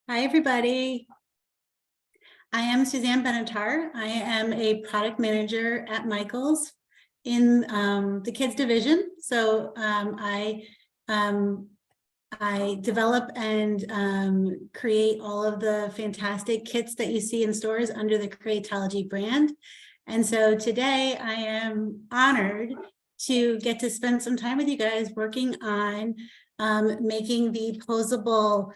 Hi, everybody. I am Suzanne Benatar. I am a product manager at Michaels in the kids division. So I develop and create all of the fantastic kits that you see in stores under the Creatology brand. And so today I am honored to get to spend some time with you guys working on making the posable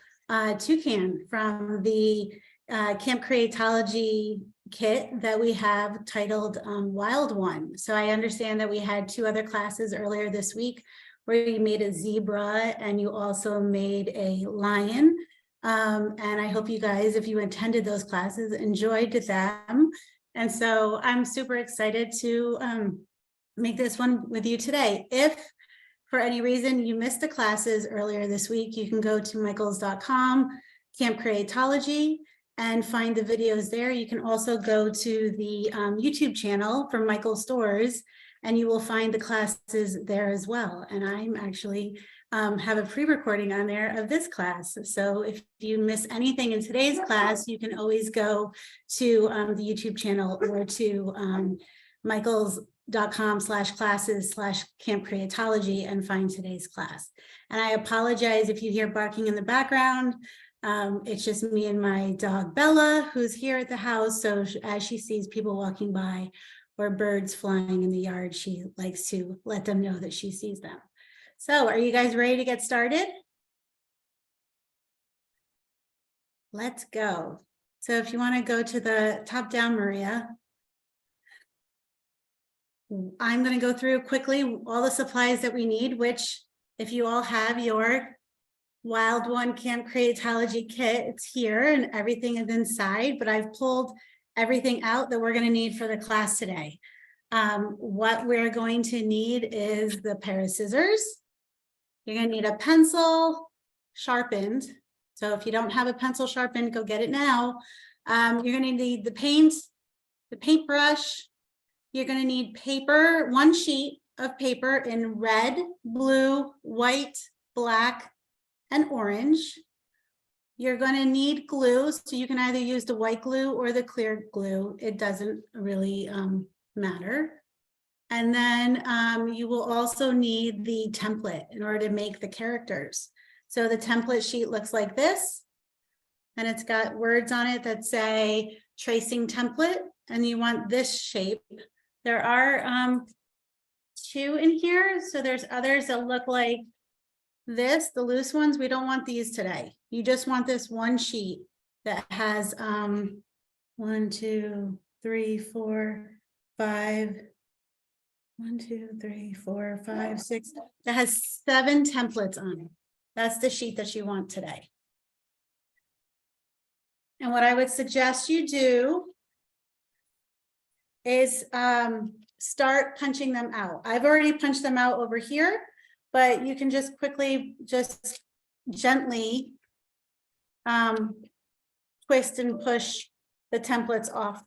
toucan from the Camp Creatology kit that we have titled Wild One. So I understand that we had 2 other classes earlier this week where you made a zebra and you also made a lion. And I hope you guys, if you attended those classes, enjoyed them. And so I'm super excited to make this one with you today. If for any reason you missed the classes earlier this week, you can go to michaels.com, Camp Creatology, and find the videos there. You can also go to the YouTube channel for Michaels Stores, and you will find the classes there as well. And I'm actually have a pre-recording on there of this class. So if you miss anything in today's class, you can always go to the YouTube channel or to michaels.com/classes/Camp Creatology and find today's class. And I apologize if you hear barking in the background. It's just me and my dog Bella, who's here at the house. So as she sees people walking by or birds flying in the yard, she likes to let them know that she sees them. So are you guys ready to get started? Let's go. So if you want to go to the top down, Maria, I'm going to go through quickly all the supplies that we need, which if you all have your Wild One Camp Creatology kit, it's here and everything is inside, but I've pulled everything out that we're going to need for the class today. What we're going to need is the pair of scissors. You're going to need a pencil sharpened. So if you don't have a pencil sharpened, go get it now. You're going to need the paint, the paintbrush. You're going to need paper, 1 sheet of paper in red, blue, white, black, and orange. You're going to need glue, so you can either use the white glue or the clear glue. It doesn't really matter. And then you will also need the template in order to make the characters. So the template sheet looks like this, and it's got words on it that say tracing template, and you want this shape. There are 2 in here, so there's others that look like this, the loose ones. We don't want these today. You just want this 1 sheet that has 1, 2, 3, 4, 5. 1, 2, 3, 4, 5, 6. That has 7 templates on it. That's the sheet that you want today. And what I would suggest you do is start punching them out. I've already punched them out over here, but you can just quickly, just gently twist and push the templates off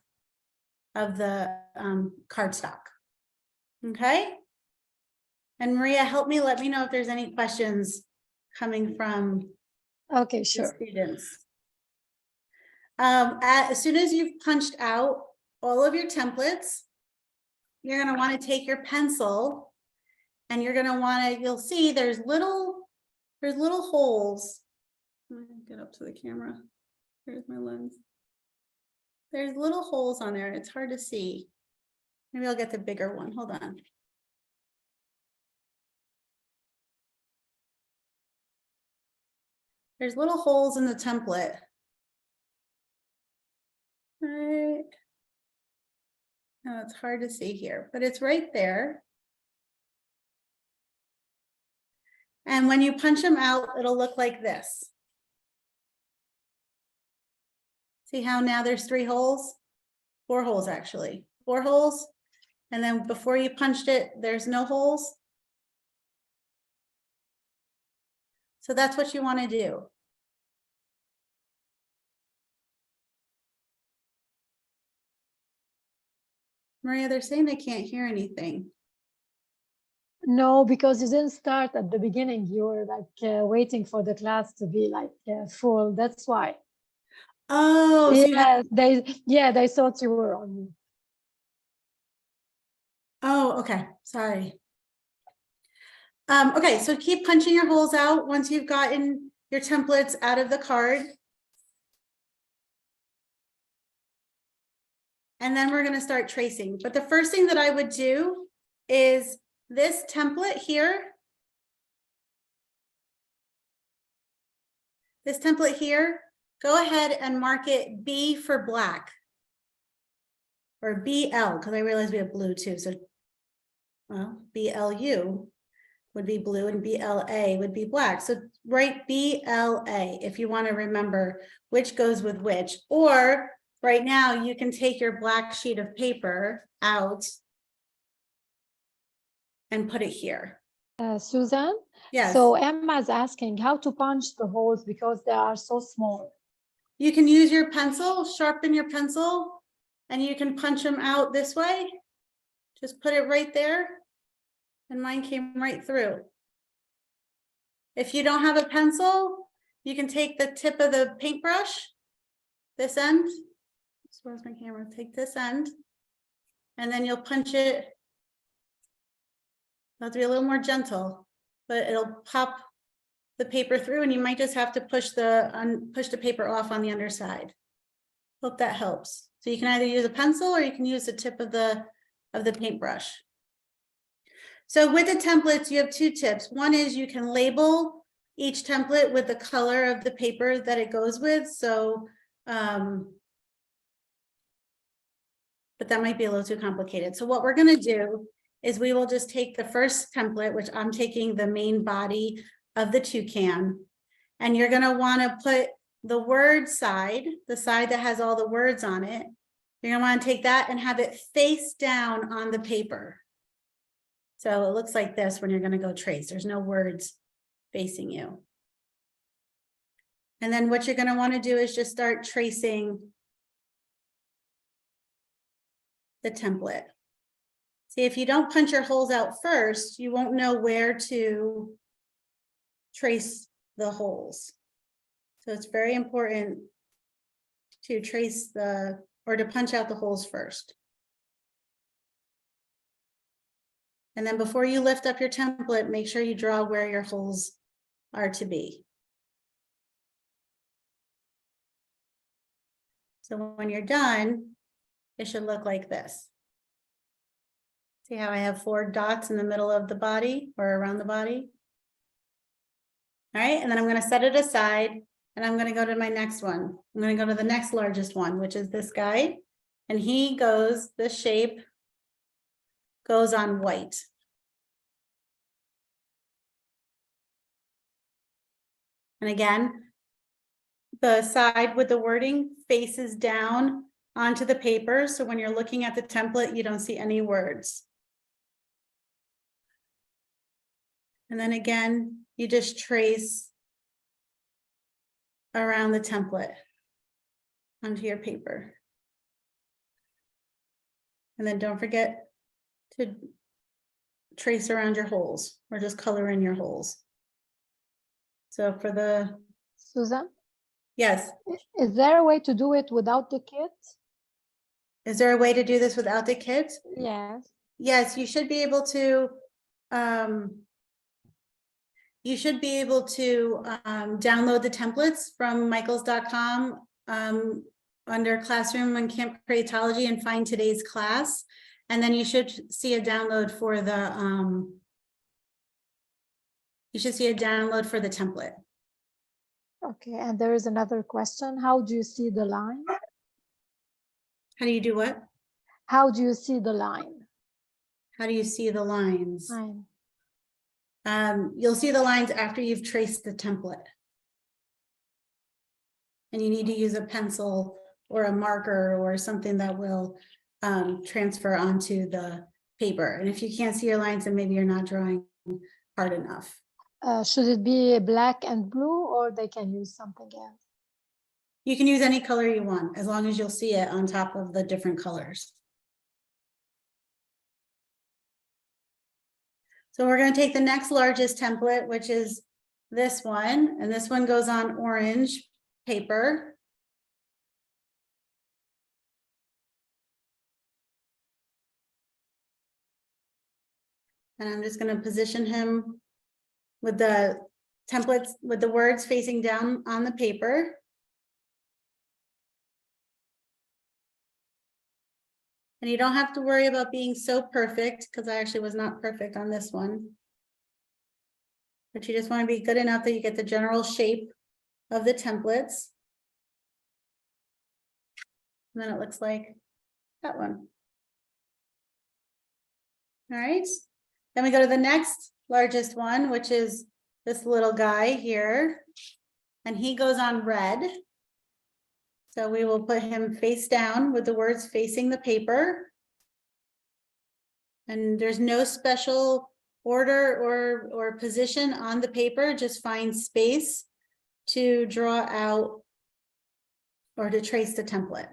of the cardstock. Okay. And Maria, help me, let me know if there's any questions coming from Okay, sure. students. As soon as you've punched out all of your templates, you're going to want to take your pencil and you're going to want to, you'll see there's little holes. I'm going to get up to the camera. Here's my lens. There's little holes on there. It's hard to see. Maybe I'll get the bigger one. Hold on. There's little holes in the template Right. Now it's hard to see here, but it's right there. And when you punch them out, it'll look like this. See how now there's 3 holes? 4 holes actually, 4 holes. And then before you punched it, there's no holes. So that's what you want to do. Maria, they're saying they can't hear anything. No, because you didn't start at the beginning. You were like waiting for the class to be like full. That's why. Oh, so they thought you were on mute. Oh, okay, sorry. Okay, so keep punching your holes out once you've gotten your templates out of the card. And then we're going to start tracing. But the first thing that I would do is this template here. This template here, go ahead and mark it B for black. Or BL, because I realize we have blue too. So, well, BLU would be blue and BLA would be black. So write BLA if you want to remember which goes with which. Or right now you can take your black sheet of paper out and put it here. Susan? Yes. So Emma's asking how to punch the holes because they are so small. You can use your pencil, sharpen your pencil, and you can punch them out this way. Just put it right there. And mine came right through. If you don't have a pencil, you can take the tip of the paintbrush, this end. Where's my camera? Take this end, and then you'll punch it. You'll have to be a little more gentle, but it'll pop the paper through, and you might just have to push the paper off on the underside. Hope that helps. So you can either use a pencil or you can use the tip of the paintbrush. So with the templates, you have 2 tips. One is you can label each template with the color of the paper that it goes with. So, but that might be a little too complicated. So what we're going to do is we will just take the first template, which I'm taking the main body of the toucan, and you're going to want to put the word side, the side that has all the words on it. You're going to want to take that and have it face down on the paper. So it looks like this when you're going to go trace. There's no words facing you. And then what you're going to want to do is just start tracing the template. See, if you don't punch your holes out first, you won't know where to trace the holes. So it's very important to trace or to punch out the holes first. And then before you lift up your template, make sure you draw where your holes are to be. So when you're done, it should look like this. See how I have 4 dots in the middle of the body or around the body? All right, and then I'm going to set it aside and I'm going to go to my next one. I'm going to go to the next largest one, which is this guy. And he goes, this shape goes on white. And again, the side with the wording faces down onto the paper. So when you're looking at the template, you don't see any words. And then again, you just trace around the template onto your paper. And then don't forget to trace around your holes or just color in your holes. So for the... Susan? Yes. Is there a way to do it without the kit? Is there a way to do this without the kit? Yes. Yes, you should be able to download the templates from michaels.com under classroom and Camp Creatology and find today's class. And then you should see a download for the template. Okay, and there is another question. How do you see the line? How do you do what? How do you see the line? How do you see the lines? Line. You'll see the lines after you've traced the template. And you need to use a pencil or a marker or something that will transfer onto the paper. And if you can't see your lines, then maybe you're not drawing hard enough. Should it be black and blue, or they can use something else? You can use any color you want, as long as you'll see it on top of the different colors. So we're going to take the next largest template, which is this one, and this one goes on orange paper. And I'm just going to position him with the templates, with the words facing down on the paper. And you don't have to worry about being so perfect, because I actually was not perfect on this one. But you just want to be good enough that you get the general shape of the templates. And then it looks like that one. All right. Then we go to the next largest one, which is this little guy here. And he goes on red. So we will put him face down with the words facing the paper. And there's no special order or position on the paper, just find space to draw out or to trace the template.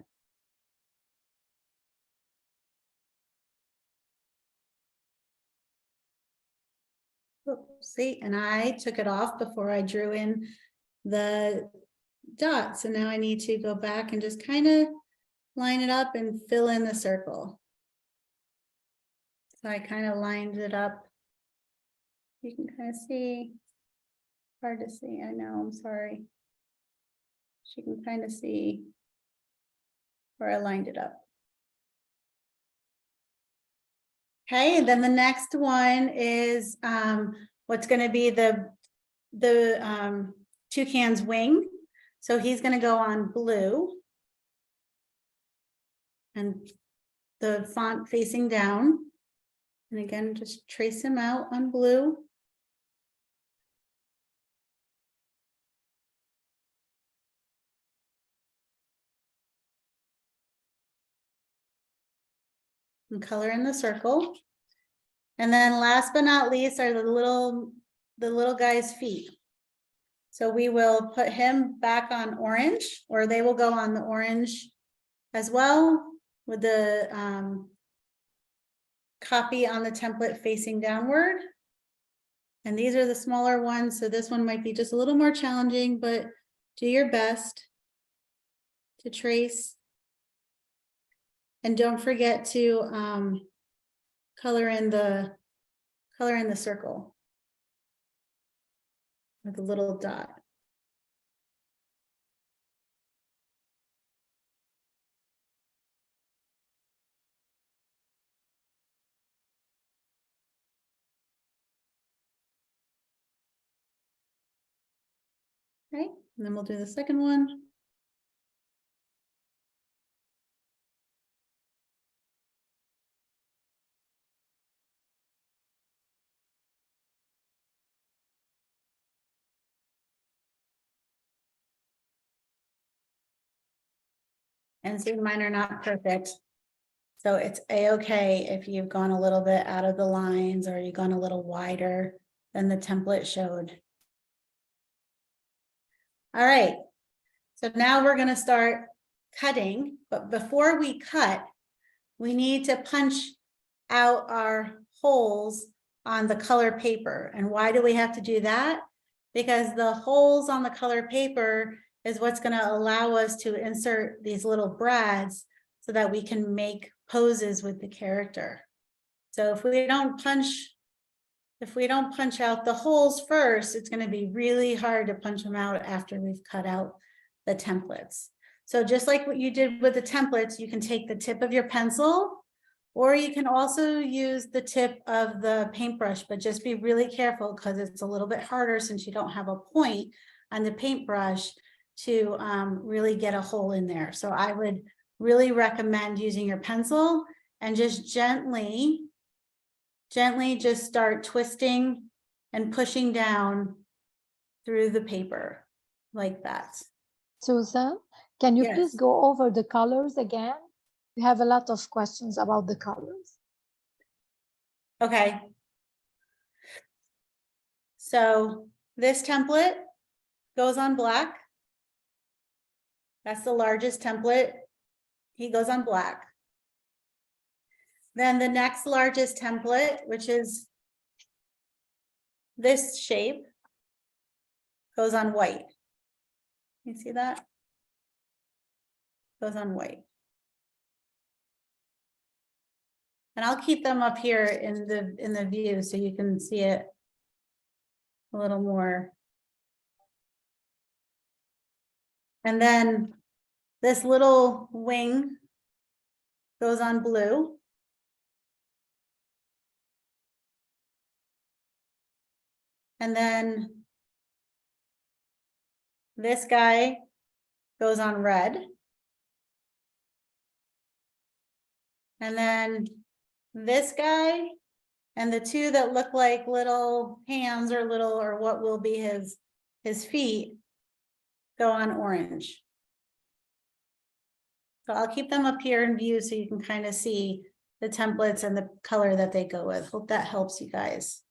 See, and I took it off before I drew in the dot. So now I need to go back and just kind of line it up and fill in the circle. So I kind of lined it up. You can kind of see, hard to see, I know, I'm sorry. You can kind of see where I lined it up. Okay, and then the next one is what's going to be the toucan's wing. So he's going to go on blue. And the font facing down. And again, just trace him out on blue. And color in the circle. And then last but not least are the little guy's feet. So we will put him back on orange, or they will go on the orange as well, with the copy on the template facing downward. And these are the smaller ones, so this one might be just a little more challenging, but do your best to trace. And don't forget to color in the circle with a little dot. Okay, and then we'll do the second one. And see, mine are not perfect. So it's a-okay if you've gone a little bit out of the lines or you've gone a little wider than the template showed. All right, so now we're going to start cutting, but before we cut, we need to punch out our holes on the color paper. And why do we have to do that? Because the holes on the color paper is what's going to allow us to insert these little brads so that we can make poses with the character. So if we don't punch out the holes first, it's going to be really hard to punch them out after we've cut out the templates. So just like what you did with the templates, you can take the tip of your pencil, or you can also use the tip of the paintbrush, but just be really careful because it's a little bit harder since you don't have a point on the paintbrush to really get a hole in there. So I would really recommend using your pencil and just gently just start twisting and pushing down through the paper like that. Susan, can you please Yes. go over the colors again? We have a lot of questions about the colors. Okay. So this template goes on black. That's the largest template. He goes on black. Then the next largest template, which is this shape, goes on white. You see that? Goes on white. And I'll keep them up here in the view so you can see it a little more. And then this little wing goes on blue. And then this guy goes on red. And then this guy and the two that look like little hands or what will be his feet go on orange. So I'll keep them up here in view so you can kind of see the templates and the color that they go with. Hope that helps you guys.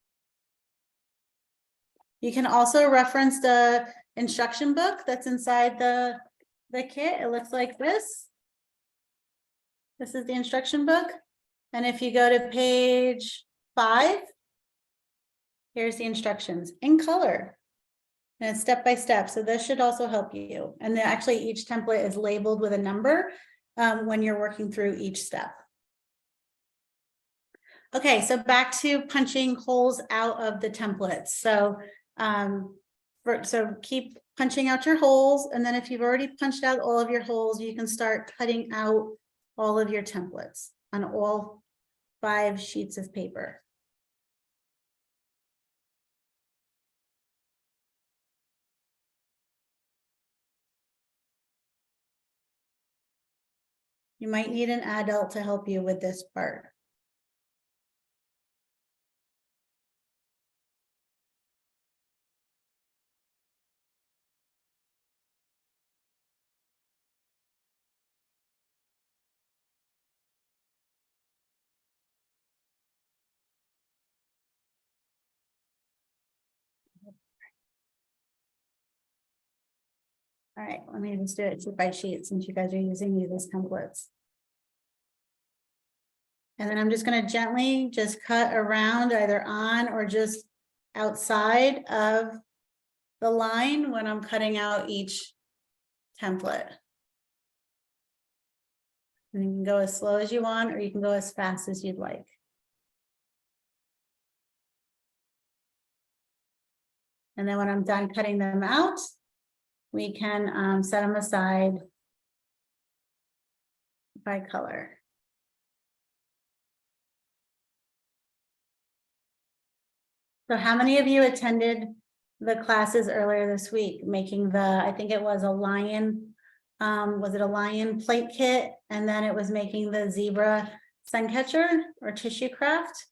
You can also reference the instruction book that's inside the kit. It looks like this. This is the instruction book. And if you go to page 5, here's the instructions in color. And it's step by step. So this should also help you. And then actually each template is labeled with a number when you're working through each step. Okay, so back to punching holes out of the templates. So so keep punching out your holes, and then if you've already punched out all of your holes, you can start cutting out all of your templates on all 5 sheets of paper. You might need an adult to help you with this part. All right, let me just do it sheet by sheet since you guys are using these as templates. And then I'm just going to gently just cut around either on or just outside of the line when I'm cutting out each template. And you can go as slow as you want, or you can go as fast as you'd like. And then when I'm done cutting them out, we can set them aside by color. So how many of you attended the classes earlier this week, making I think it was a lion, was it a lion plate kit? And then it was making the zebra sun catcher or tissue craft.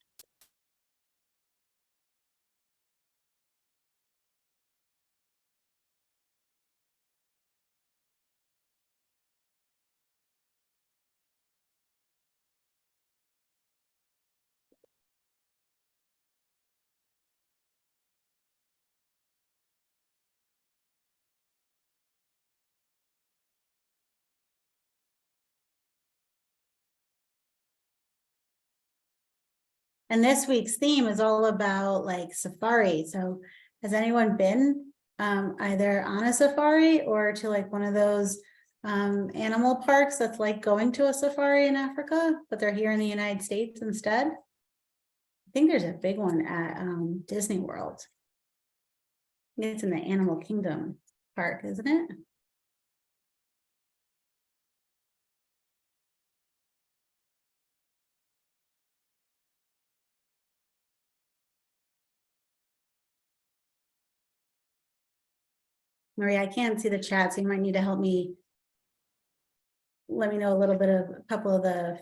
And this week's theme is all about like safari. So has anyone been either on a safari or to like one of those animal parks that's like going to a safari in Africa, but they're here in the United States instead? I think there's a big one at Disney World. I think it's in the Animal Kingdom park, isn't it? Maria, I can't see the chat, so you might need to help me let me know a little bit of a couple of the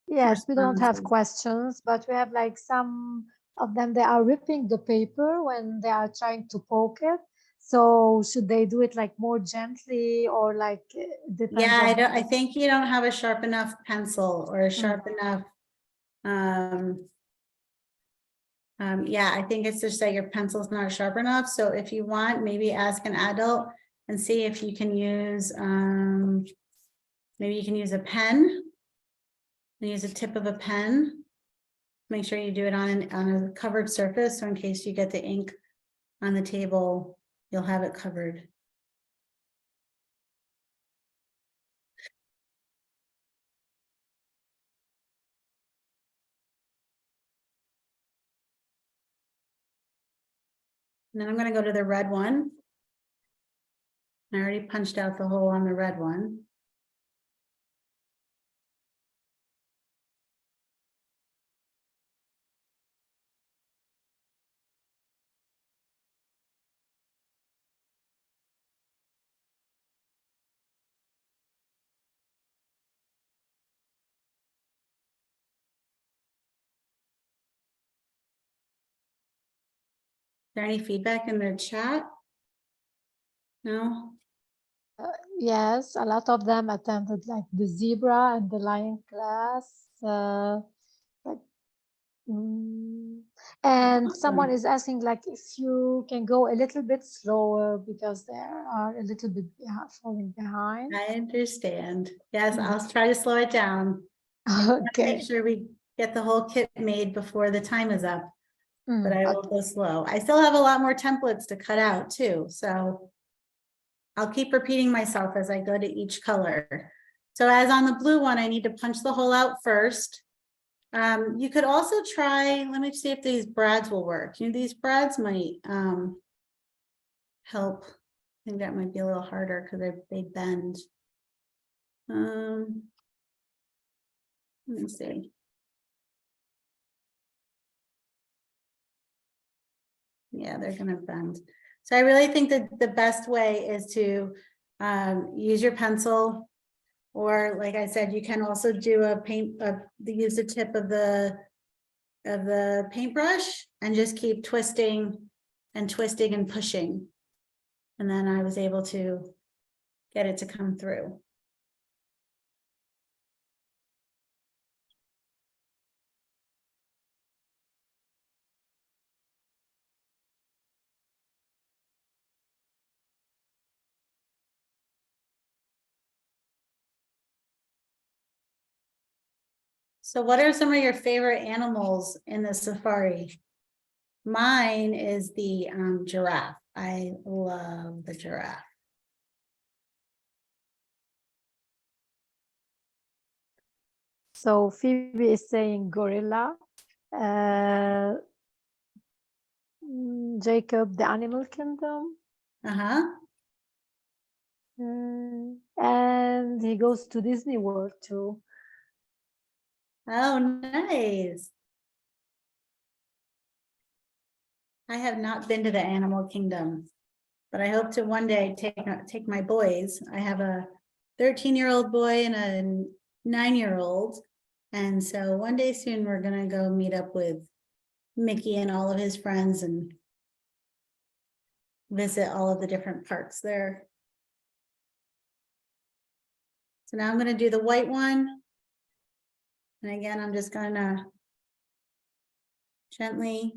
Yes, we don't have responses. questions, but we have like some of them, they are ripping the paper when they are trying to poke it. So should they do it like more gently or like it depends Yeah, on I think you don't have a sharp enough pencil or a sharp Mm. enough, yeah, I think it's just that your pencil's not sharp enough. So if you want, maybe ask an adult and see if you can use, maybe you can use a pen. Use a tip of a pen. Make sure you do it on a covered surface, so in case you get the ink on the table, you'll have it covered. And then I'm gonna go to the red one. I already punched out the hole on the red one. Is there any feedback in the chat? No? Yes, a lot of them attended like the zebra and the lion class. Like, and someone Awesome. is asking like if you can go a little bit slower because they are a little bit falling behind. I understand. Yes, Mhm. I'll try to slow it down. I want to make Okay. sure we get the whole kit made before the time is up, but I will Okay. go slow. I still have a lot more templates to cut out too, so I'll keep repeating myself as I go to each color. So as on the blue one, I need to punch the hole out first. You could also try, let me see if these brads will work. You know, these brads might help. I think that might be a little harder because they bend. Let me see. Yeah, they're gonna bend. So I really think that the best way is to use your pencil, or like I said, you can also do use the tip of the paintbrush and just keep twisting and twisting and pushing. And then I was able to get it to come through. So what are some of your favorite animals in the safari? Mine is the giraffe. I love the giraffe. So Phoebe is saying gorilla. Jacob, the animal kingdom. Uh-huh. And he goes to Disney World too. Oh, nice. I have not been to the animal kingdom, but I hope to one day take my boys. I have a 13-year-old boy and a 9-year-old. And so one day soon we're gonna go meet up with Mickey and all of his friends and visit all of the different parks there. So now I'm gonna do the white one. And again, I'm just gonna gently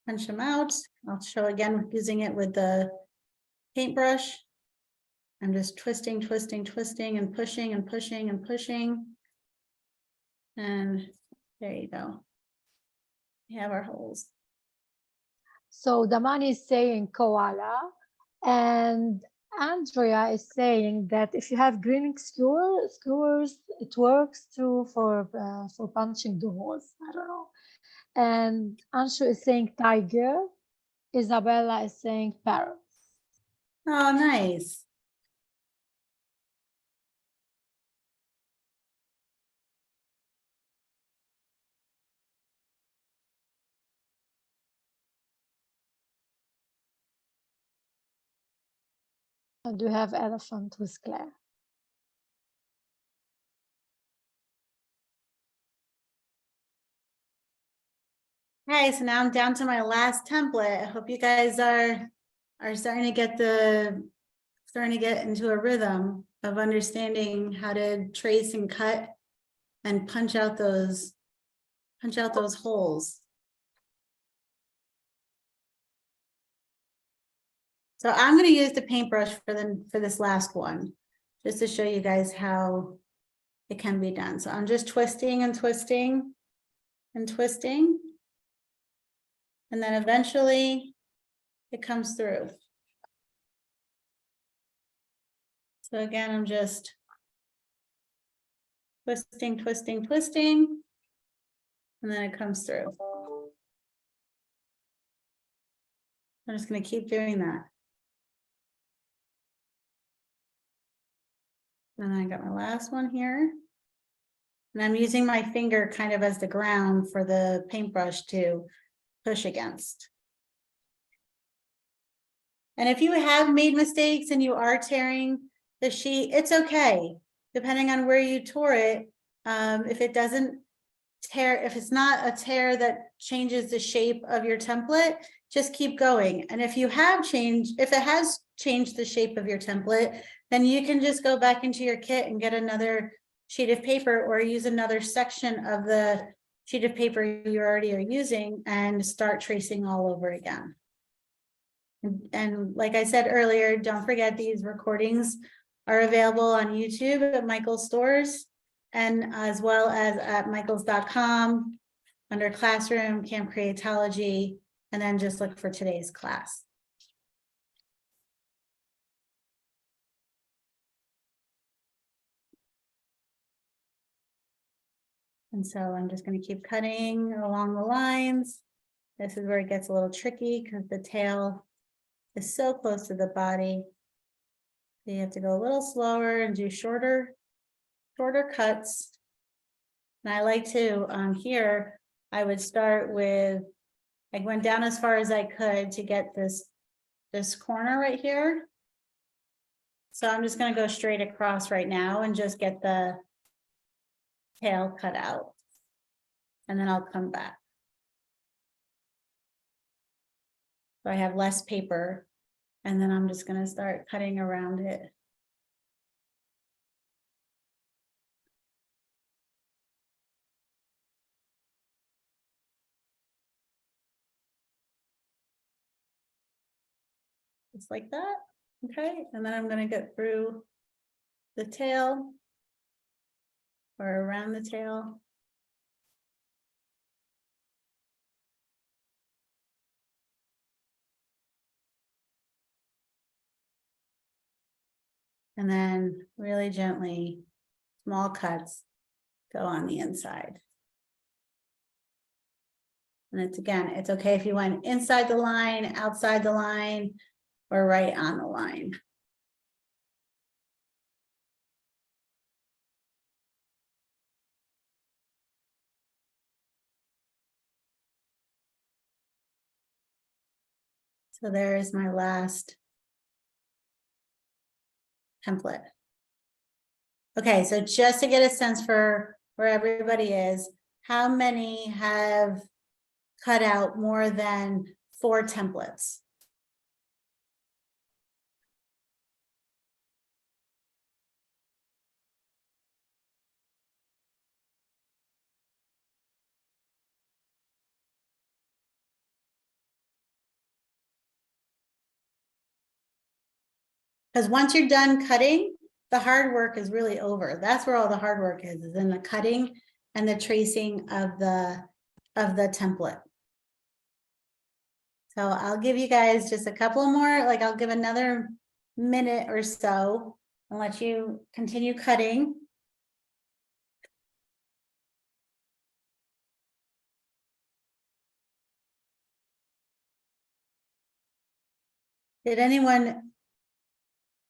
punch them out. I'll show again using it with the paintbrush. I'm just twisting, twisting, twisting, and pushing and pushing and pushing. And there you go. We have our holes. So Damani is saying koala, and Andrea is saying that if you have green skewers, it works too for punching the holes. I don't know. And Anshu is saying tiger. Isabella is saying parrot. Oh, nice. And we have elephant with Claire. Okay, so now I'm down to my last template. I hope you guys are starting to get into a rhythm of understanding how to trace and cut and punch out those holes. So I'm going to use the paintbrush for this last one, just to show you guys how it can be done. So I'm just twisting and twisting and twisting. And then eventually it comes through. So again, I'm just twisting, twisting, twisting, and then it comes through. I'm just going to keep doing that. And then I got my last one here. And I'm using my finger kind of as the ground for the paintbrush to push against. And if you have made mistakes and you are tearing the sheet, it's okay. Depending on where you tore it, if it doesn't tear, if it's not a tear that changes the shape of your template, just keep going. And if it has changed the shape of your template, then you can just go back into your kit and get another sheet of paper or use another section of the sheet of paper you already are using and start tracing all over again. And like I said earlier, don't forget these recordings are available on YouTube at Michael's stores and as well as at michaels.com under classroom, Camp Creatology, and then just look for today's class. And so I'm just going to keep cutting along the lines. This is where it gets a little tricky because the tail is so close to the body. So you have to go a little slower and do shorter cuts. And I like to, here, I would start with, I went down as far as I could to get this corner right here. So I'm just going to go straight across right now and just get the tail cut out. And then I'll come back. So I have less paper, and then I'm just going to start cutting around it. Just like that. Okay, and then I'm going to get through the tail or around the tail. And then really gently, small cuts go on the inside. And it's okay if you went inside the line, outside the line, or right on the line. So there is my last template. Okay, so just to get a sense for where everybody is, how many have cut out more than 4 templates? Because once you're done cutting, the hard work is really over. That's where all the hard work is in the cutting and the tracing of the template. So I'll give you guys just a couple more, like I'll give another minute or so and let you continue cutting. Did anyone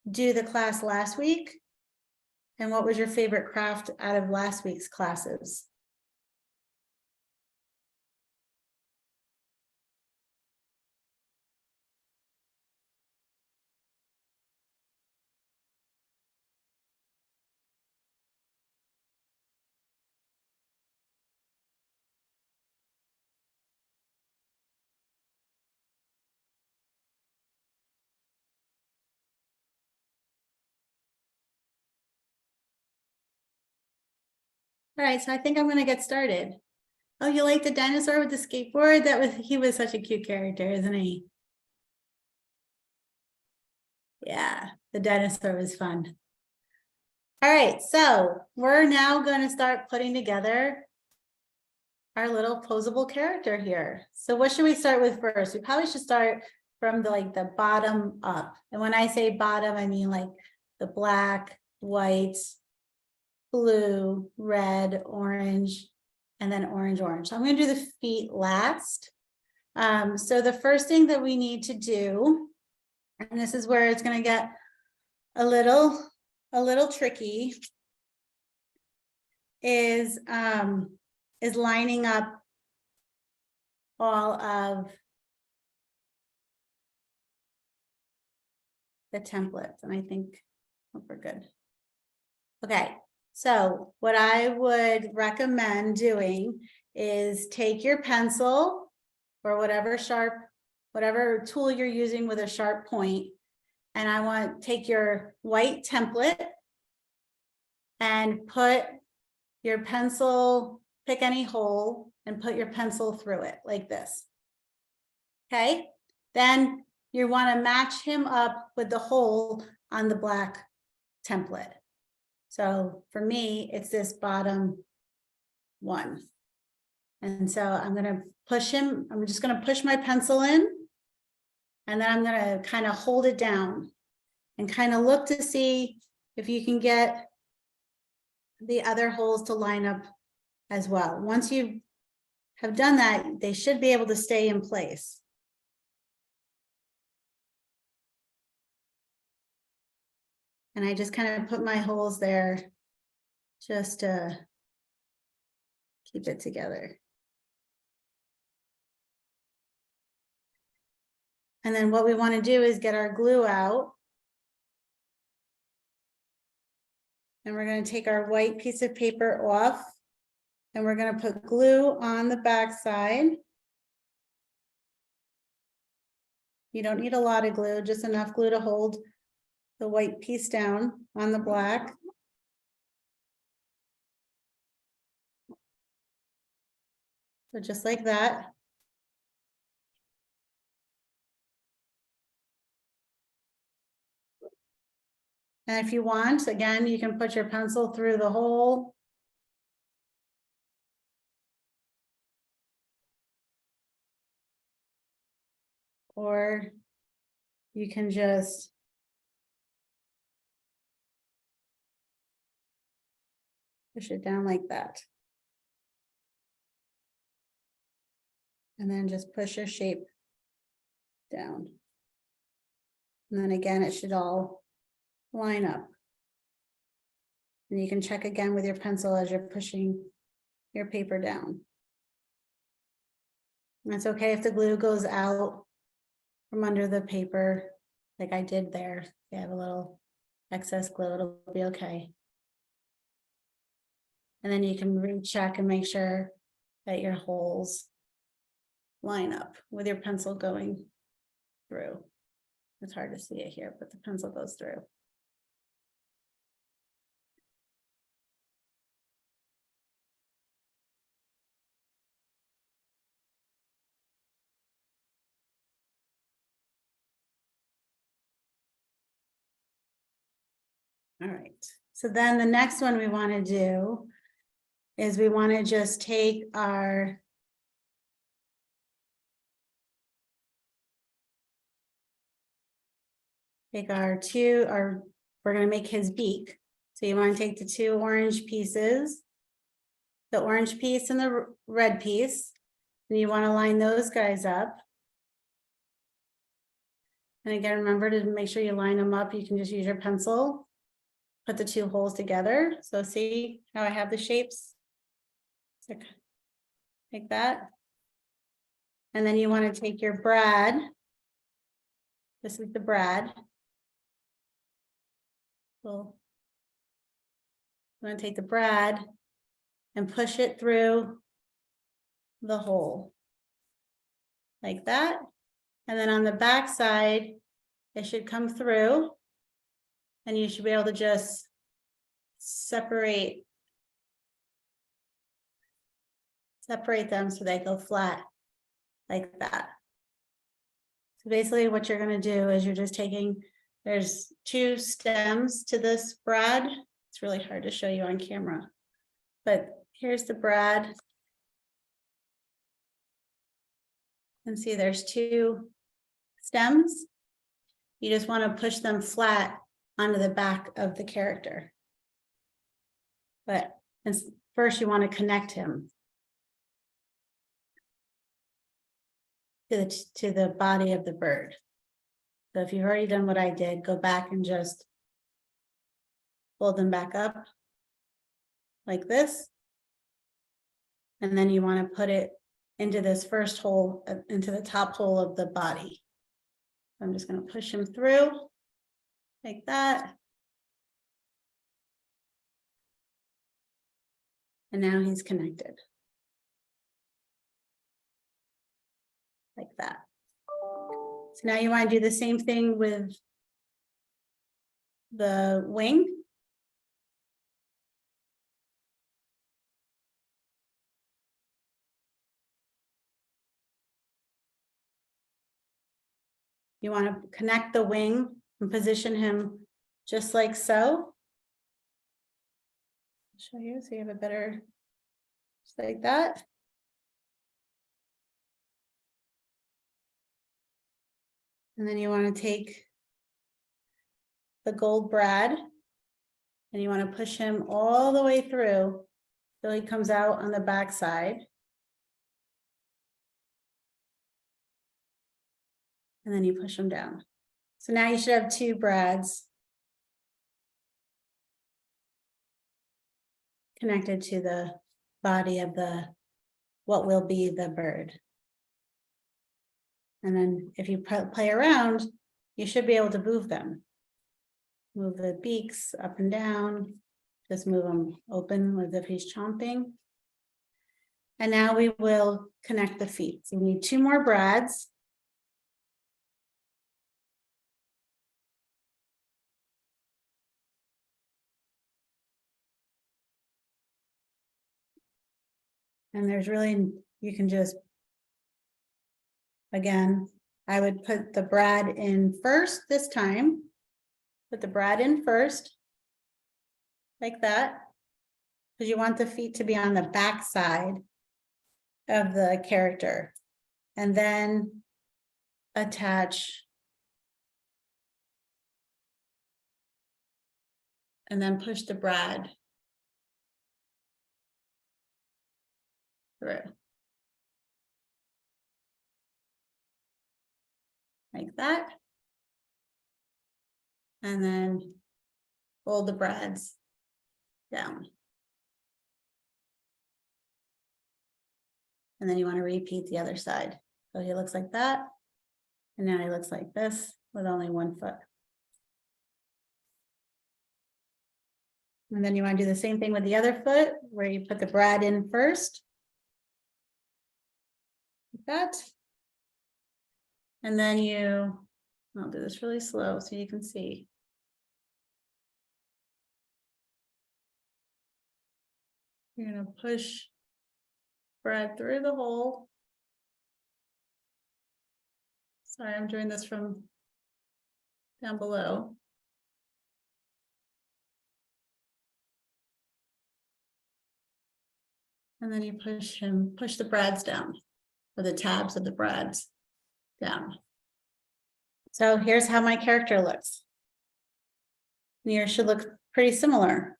do the class last week? And what was your favorite craft out of last week's classes? All right, so I think I'm gonna get started. Oh, you like the dinosaur with the skateboard? He was such a cute character, isn't he? Yeah, the dinosaur was fun. All right, so we're now going to start putting together our little posable character here. So what should we start with first? We probably should start from the bottom up. And when I say bottom, I mean like the black, white, blue, red, orange, and then orange. So I'm going to do the feet last. So the first thing that we need to do, and this is where it's going to get a little tricky, is lining up all of the templates, and I think we're good. Okay, so what I would recommend doing is take your pencil or whatever tool you're using with a sharp point, and I want to take your white template and put your pencil, pick any hole and put your pencil through it like this. Okay, then you want to match him up with the hole on the black template. So for me, it's this bottom one. And so I'm going to push him. I'm just going to push my pencil in, and then I'm going to kind of hold it down and kind of look to see if you can get the other holes to line up as well. Once you have done that, they should be able to stay in place. And I just kind of put my holes there just to keep it together. And then what we want to do is get our glue out. And we're going to take our white piece of paper off, and we're going to put glue on the back side. You don't need a lot of glue, just enough glue to hold the white piece down on the black. So just like that. And if you want, again, you can put your pencil through the hole. Or you can just push it down like that. And then just push your shape down. And then again, it should all line up. And you can check again with your pencil as you're pushing your paper down. And it's okay if the glue goes out from under the paper, like I did there. If you have a little excess glue, it'll be okay. And then you can recheck and make sure that your holes line up with your pencil going through. It's hard to see it here, but the pencil goes through. All right, so then the next one we want to do is we want to just take our we're going to make his beak. So you want to take the two orange pieces, the orange piece and the red piece, and you want to line those guys up. And again, remember to make sure you line them up. You can just use your pencil, put the two holes together. So see how I have the shapes? Like that. And then you want to take your brad. This is the brad. Well, I'm going to take the brad and push it through the hole like that. And then on the back side, it should come through, and you should be able to just separate separate them so they go flat like that. So basically what you're going to do is you're just taking, there's 2 stems to this brad. It's really hard to show you on camera, but here's the brad. And see there's 2 stems. You just want to push them flat onto the back of the character. But first you want to connect him to the body of the bird. So if you've already done what I did, go back and just fold them back up like this. And then you want to put it into this first hole, into the top hole of the body. I'm just going to push him through like that. And now he's connected. Like that. So now you want to do the same thing with the wing. You want to connect the wing and position him just like so. I'll show you so you have a better, just like that. And then you want to take the gold brad and you want to push him all the way through till he comes out on the back side. And then you push them down. So now you should have 2 brads connected to the body of what will be the bird. And then if you play around, you should be able to move them. Move the beaks up and down, just move them open as if he's chomping. And now we will connect the feet. So we need 2 more brads. And there's really, you can just, again, I would put the brad in first this time. Put the brad in first, like that, because you want the feet to be on the back side of the character. And then attach. And then push the brad through. Like that. And then fold the brads down. And then you want to repeat the other side. So he looks like that. And now he looks like this with only 1 foot. And then you want to do the same thing with the other foot where you put the brad in first. Like that. And then I'll do this really slow so you can see. You're going to push brad through the hole. Sorry, I'm doing this from down below. And then you push the brads down, or the tabs of the brads down. So here's how my character looks. Yours should look pretty similar.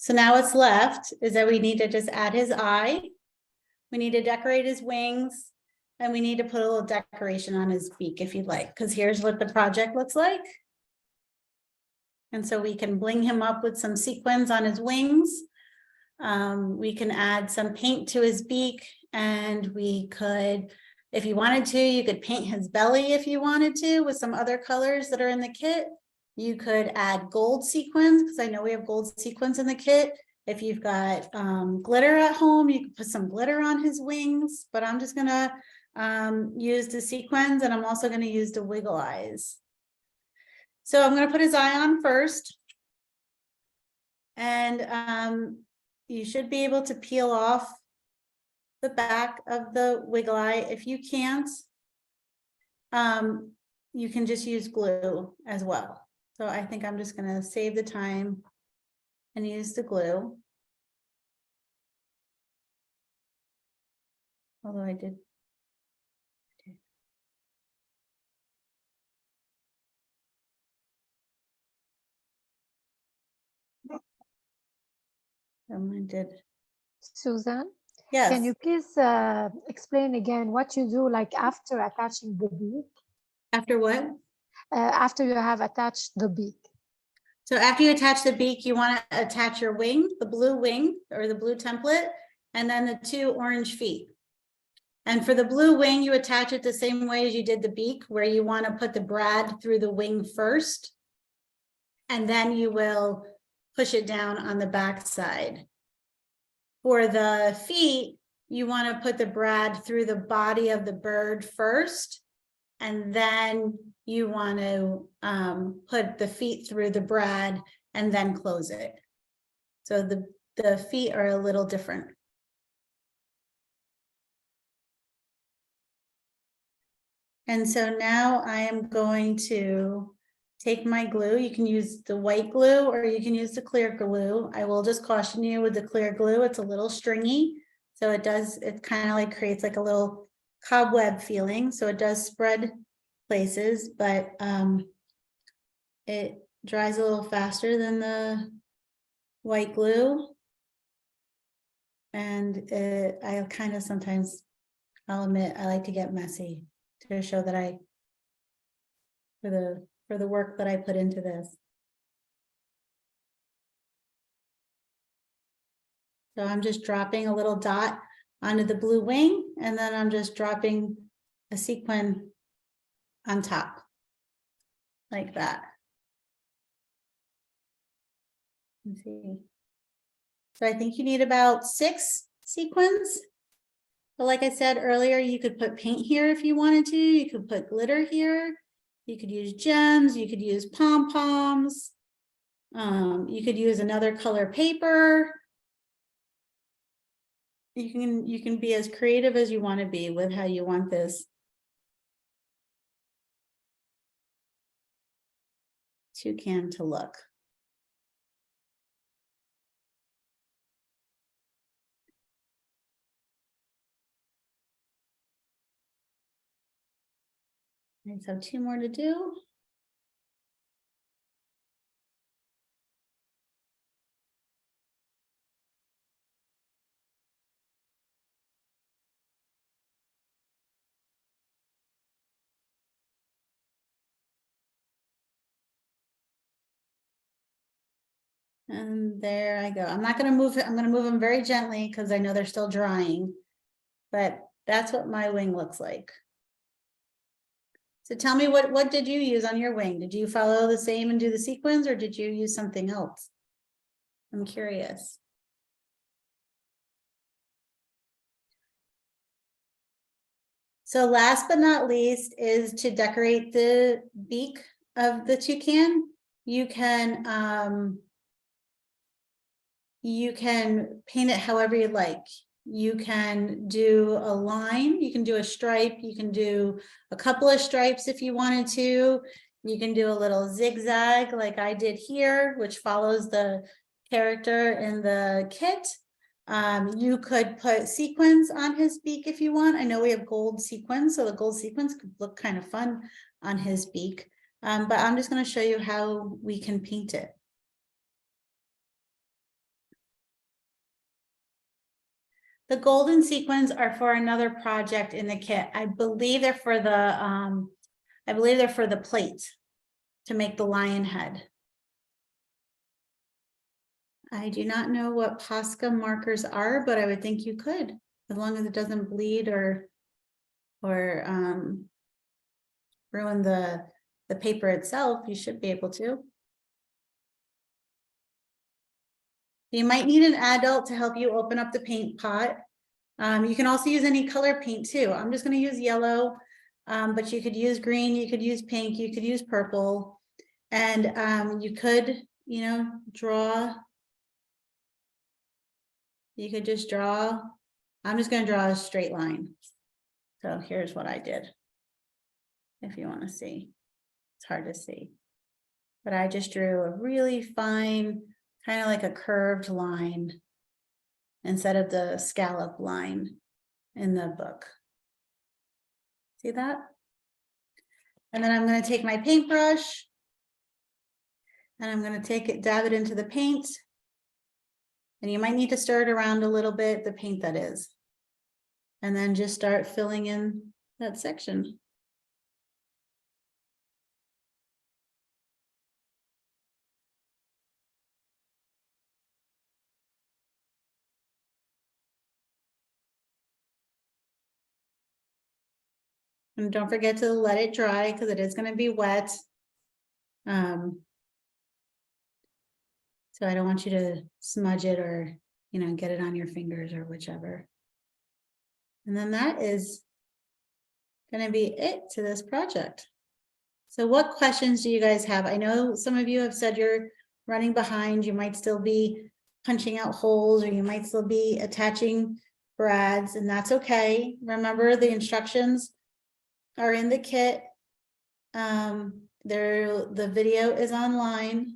So now what's left is that we need to just add his eye. We need to decorate his wings, and we need to put a little decoration on his beak if you'd like, because here's what the project looks like. And so we can bling him up with some sequins on his wings. We can add some paint to his beak, and we could, if you wanted to, you could paint his belly if you wanted to with some other colors that are in the kit. You could add gold sequins, because I know we have gold sequins in the kit. If you've got glitter at home, you can put some glitter on his wings, but I'm just gonna use the sequins, and I'm also gonna use the wiggle eyes. So I'm gonna put his eye on first. And you should be able to peel off the back of the wiggle eye. If you can't, you can just use glue as well. So I think I'm just gonna save the time and use the glue. Although I did. I did. Susan, Yes. can you please explain again what you do like after attaching the beak? After what? After you have attached the beak. So after you attach the beak, you want to attach your wing, the blue wing or the blue template, and then the 2 orange feet. And for the blue wing, you attach it the same way as you did the beak, where you want to put the brad through the wing first, and then you will push it down on the back side. For the feet, you want to put the brad through the body of the bird first, and then you want to put the feet through the brad and then close it. So the feet are a little different. And so now I am going to take my glue. You can use the white glue or you can use the clear glue. I will just caution you with the clear glue, it's a little stringy. So it kind of like creates like a little cobweb feeling. So it does spread places, but it dries a little faster than the white glue. And I kind of sometimes, I'll admit, I like to get messy to show that for the work that I put into this. So I'm just dropping a little dot onto the blue wing, and then I'm just dropping a sequin on top, like that. Let's see. So I think you need about 6 sequins. But like I said earlier, you could put paint here if you wanted to. You could put glitter here. You could use gems. You could use pom-poms. You could use another color paper. You can be as creative as you want to be with how you want this toucan to look. And so 2 more to do. And there I go. I'm not going to move it. I'm going to move them very gently because I know they're still drying, but that's what my wing looks like. So tell me, what did you use on your wing? Did you follow the same and do the sequins, or did you use something else? I'm curious. So last but not least is to decorate the beak of the toucan. You can paint it however you like. You can do a line, you can do a stripe, you can do a couple of stripes if you wanted to. You can do a little zigzag like I did here, which follows the character in the kit. You could put sequins on his beak if you want. I know we have gold sequins, so the gold sequins could look kind of fun on his beak. But I'm just going to show you how we can paint it. The golden sequins are for another project in the kit. I believe they're for the plate to make the lion head. I do not know what Posca markers are, but I would think you could, as long as it doesn't bleed or ruin the paper itself, you should be able to. You might need an adult to help you open up the paint pot. You can also use any color paint too. I'm just going to use yellow, but you could use green, you could use pink, you could use purple, and you could, draw you could just draw, I'm just going to draw a straight line. So here's what I did. If you want to see, it's hard to see, but I just drew a really fine, kind of like a curved line instead of the scallop line in the book. See that? And then I'm going to take my paintbrush and I'm going to take it, dab it into the paint. And you might need to stir it around a little bit, the paint that is. And then just start filling in that section. And don't forget to let it dry because it is going to be wet. So I don't want you to smudge it or, you know, get it on your fingers or whichever. And then that is going to be it to this project. So what questions do you guys have? I know some of you have said you're running behind. You might still be punching out holes or you might still be attaching brads, and that's okay. Remember, the instructions are in the kit. The video is online.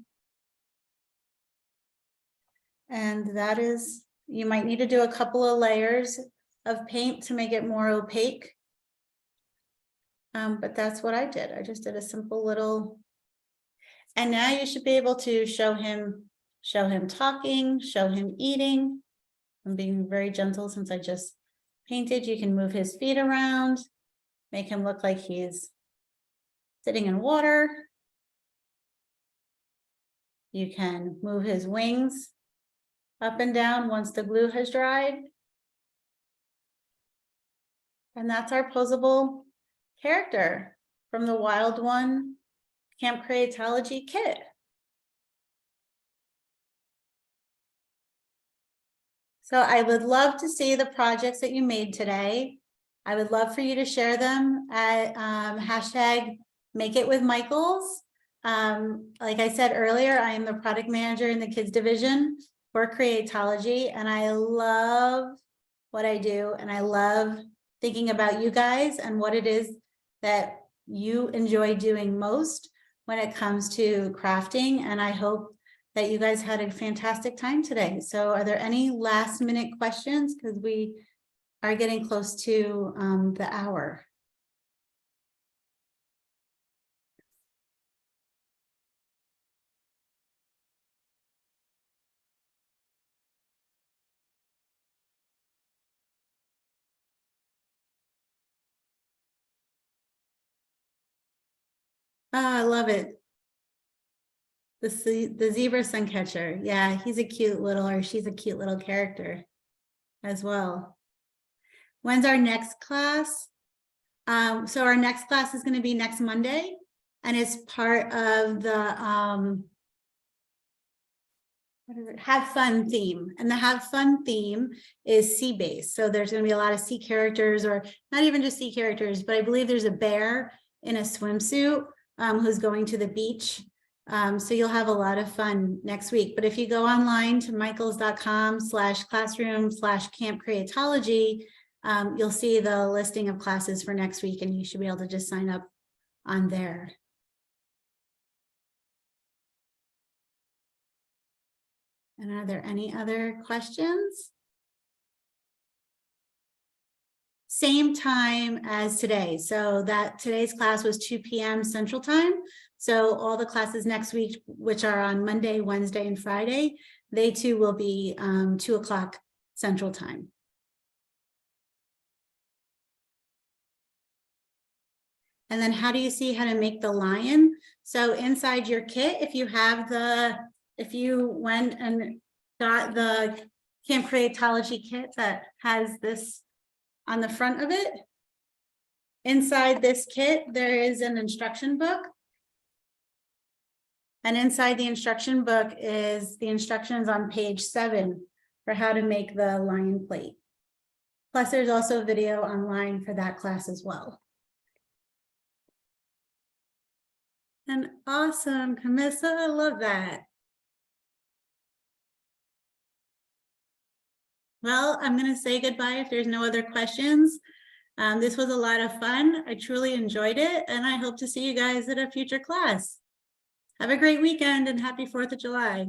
And that is, you might need to do a couple of layers of paint to make it more opaque. But that's what I did. I just did a simple little, and now you should be able to show him talking, show him eating. I'm being very gentle since I just painted. You can move his feet around, make him look like he's sitting in water. You can move his wings up and down once the glue has dried. And that's our posable character from the Wild One Camp Creatology kit. So I would love to see the projects that you made today. I would love for you to share them at hashtag Make It With Michaels. Like I said earlier, I am the product manager in the kids division for Creatology, and I love what I do, and I love thinking about you guys and what it is that you enjoy doing most when it comes to crafting. And I hope that you guys had a fantastic time today. So are there any last minute questions? Because we are getting close to the hour. Oh, I love it. The zebra sun catcher. Yeah, he's a cute little, or she's a cute little character as well. When's our next class? So our next class is going to be next Monday, and it's part of the what is it? Have fun theme. And the have fun theme is sea based. So there's going to be a lot of sea characters, or not even just sea characters, but I believe there's a bear in a swimsuit who's going to the beach. So you'll have a lot of fun next week. But if you go online to michaels.com/classroom/camp creatology, you'll see the listing of classes for next week, and you should be able to just sign up on there. And are there any other questions? Same time as today. So that today's class was 2 p.m. Central Time. So all the classes next week, which are on Monday, Wednesday, and Friday, they too will be 2 o'clock Central Time. And then how do you see how to make the lion? So inside your kit, if you went and got the Camp Creatology kit that has this on the front of it, inside this kit, there is an instruction book. And inside the instruction book is the instructions on page 7 for how to make the lion plate. Plus, there's also a video online for that class as well. And awesome, Camissa, I love that. Well, I'm going to say goodbye if there's no other questions. This was a lot of fun. I truly enjoyed it, and I hope to see you guys at a future class. Have a great weekend and happy 4th of July.